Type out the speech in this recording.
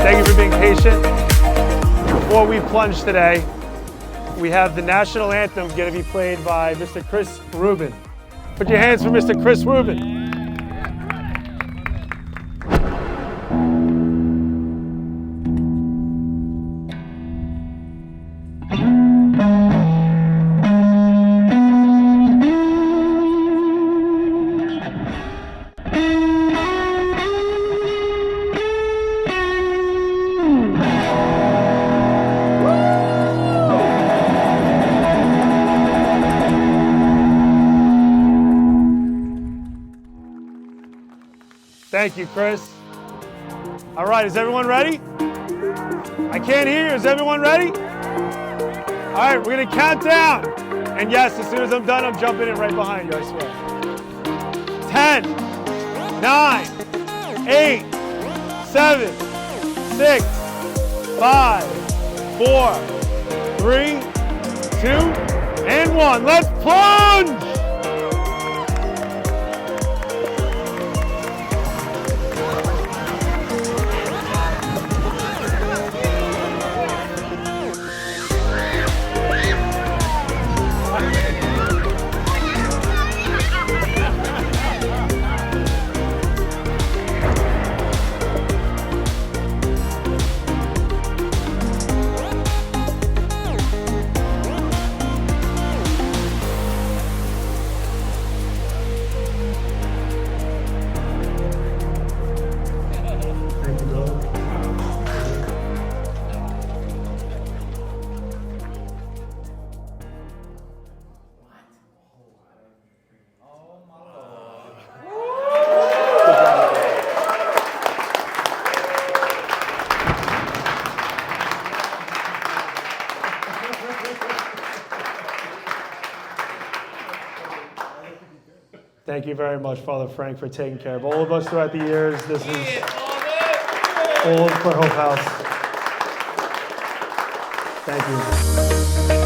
Thank you for being patient. Before we plunge today, we have the national anthem going to be played by Mr. Chris Rubin. Put your hands for Mr. Chris Rubin. Thank you, Chris. All right, is everyone ready? I can't hear you. Is everyone ready? All right, we're gonna count down. And yes, as soon as I'm done, I'm jumping in right behind you, I swear. 10, 9, 8, 7, 6, 5, 4, 3, 2, and 1. Let's plunge! Thank you very much, Father Frank, for taking care of all of us throughout the years. This is all for Hope House. Thank you.